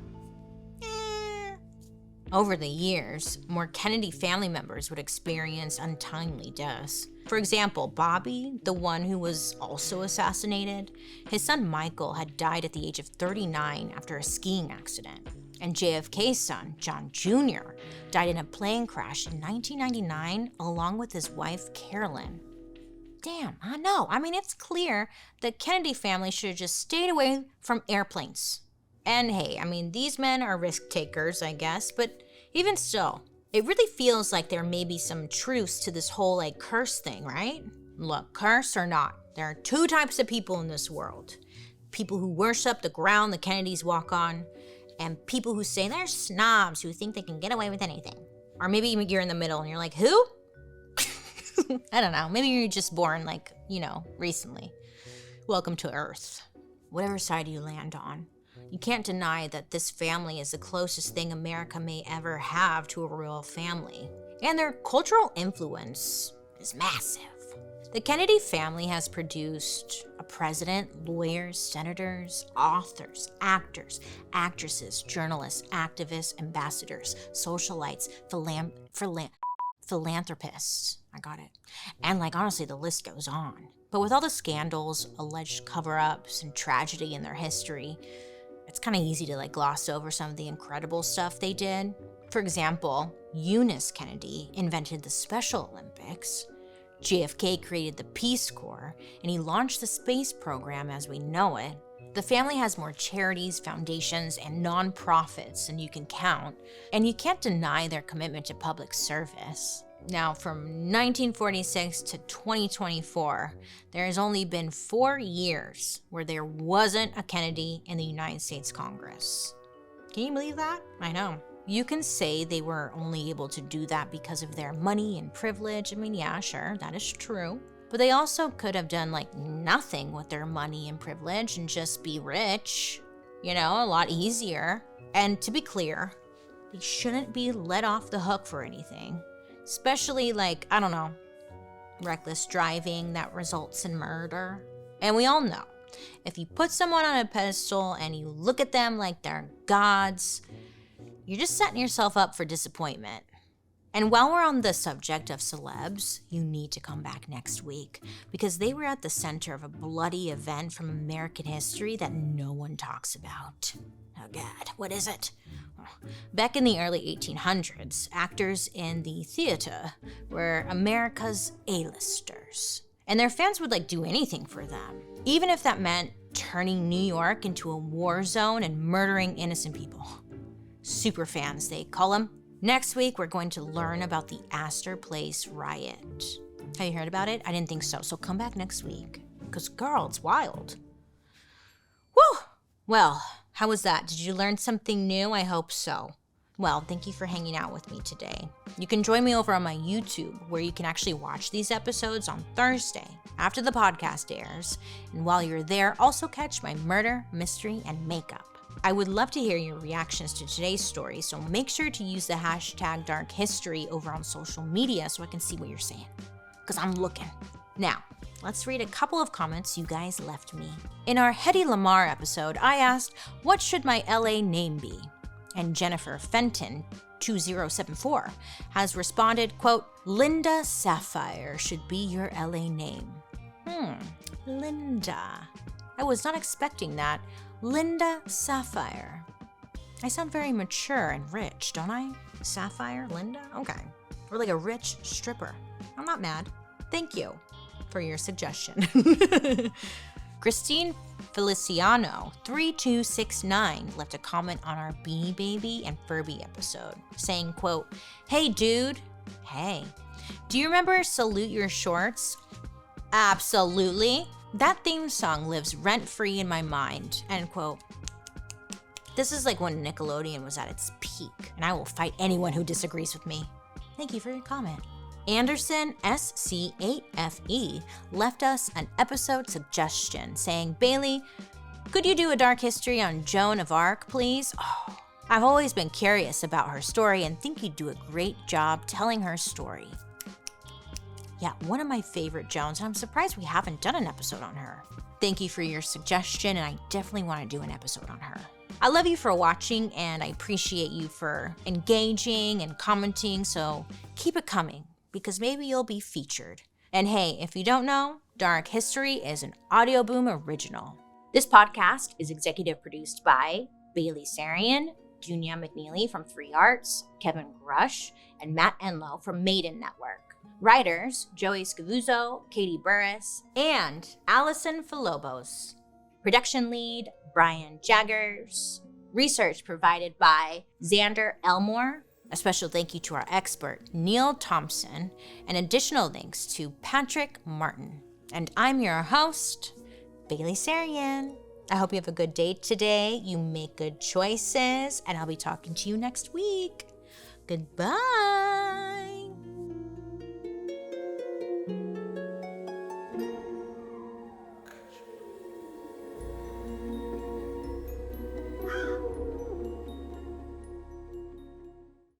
over the years, more Kennedy family members would experience untimely deaths. For example, Bobby, the one who was also assassinated, his son Michael had died at the age of 39 after a skiing accident. And JFK's son, John Jr., died in a plane crash in 1999 along with his wife, Carolyn. Damn, I know. It's clear the Kennedy family should have just stayed away from airplanes. And hey, these men are risk takers, I guess, but even still, it really feels like there may be some truth to this whole curse thing, right? Look, curse or not, there are 2 types of people in this world. People who worship the ground the Kennedys walk on, and people who say they're snobs who think they can get away with anything. Or maybe you're in the middle and you're like, who? I don't know. Maybe you're just born recently. Welcome to Earth. Whatever side you land on. You can't deny that this family is the closest thing America may ever have to a royal family. And their cultural influence is massive. The Kennedy family has produced a president, lawyers, senators, authors, actors, actresses, journalists, activists, ambassadors, socialites, philanthropists. I got it. And honestly, the list goes on. But with all the scandals, alleged cover-ups, and tragedy in their history, it's kind of easy to gloss over some of the incredible stuff they did. For example, Eunice Kennedy invented the Special Olympics. JFK created the Peace Corps, and he launched the space program as we know it. The family has more charities, foundations, and nonprofits than you can count, and you can't deny their commitment to public service. Now, from 1946 to 2024, there has only been 4 years where there wasn't a Kennedy in the United States Congress. Can you believe that? I know. You can say they were only able to do that because of their money and privilege. I mean, yeah, sure, that is true. But they also could have done like nothing with their money and privilege and just be rich. You know, a lot easier. And to be clear, they shouldn't be let off the hook for anything. Especially like, I don't know, reckless driving that results in murder. And we all know, if you put someone on a pedestal and you look at them like they're gods, you're just setting yourself up for disappointment. And while we're on the subject of celebs, you need to come back next week because they were at the center of a bloody event from American history that no one talks about. Oh God, what is it? Back in the early 1800s, actors in the theater were America's A-listers. And their fans would like do anything for them, even if that meant turning New York into a war zone and murdering innocent people. Super fans, they call them. Next week, we're going to learn about the ASTOR Place riot. Have you heard about it? I didn't think so, so come back next week. Because girl, it's wild. Woo! Well, how was that? Did you learn something new? I hope so. Well, thank you for hanging out with me today. You can join me over on my YouTube, where you can actually watch these episodes on Thursday after the podcast airs. And while you're there, also catch my murder, mystery, and makeup. I would love to hear your reactions to today's story, so make sure to use the hashtag Dark History over on social media so I can see what you're saying, because I'm looking. Now, let's read a couple of comments you guys left me. In our Hedy Lamarr episode, I asked, what should my LA name be? And Jennifer Fenton, 2074, has responded, quote, Linda Sapphire should be your LA name. Linda. I was not expecting that. Linda Sapphire. I sound very mature and rich, don't I? Sapphire, Linda? Okay. Or like a rich stripper. I'm not mad. Thank you for your suggestion. Christine Feliciano, 3269, left a comment on our Beanie Baby and Furby episode, saying, quote, hey dude, hey, do you remember Salute Your Shorts? Absolutely. That theme song lives rent-free in my mind, end quote. This is like when Nickelodeon was at its peak, and I will fight anyone who disagrees with me. Thank you for your comment. Anderson SC8FE left us an episode suggestion saying, Bailey, could you do a dark history on Joan of Arc, please? Oh, I've always been curious about her story and think you'd do a great job telling her story. Yeah, one of my favorite Joans, and I'm surprised we haven't done an episode on her. Thank you for your suggestion, and I definitely want to do an episode on her. I love you for watching, and I appreciate you for engaging and commenting, so keep it coming, because maybe you'll be featured. And hey, if you don't know, Dark History is an Audio Boom original. This podcast is executive produced by Bailey Sarian, Junia McNeely from Free Arts, Kevin Grush, and Matt Enlow from Maiden Network. Writers, Joey Scavuzzo, Katie Burris, and Allison Filobos. Production lead, Brian Jaggers. Research provided by Xander Elmore. A special thank you to our expert, Neil Thompson, and additional thanks to Patrick Martin. And I'm your host, Bailey Sarian. I hope you have a good day today. You make good choices, and I'll be talking to you next week. Goodbye.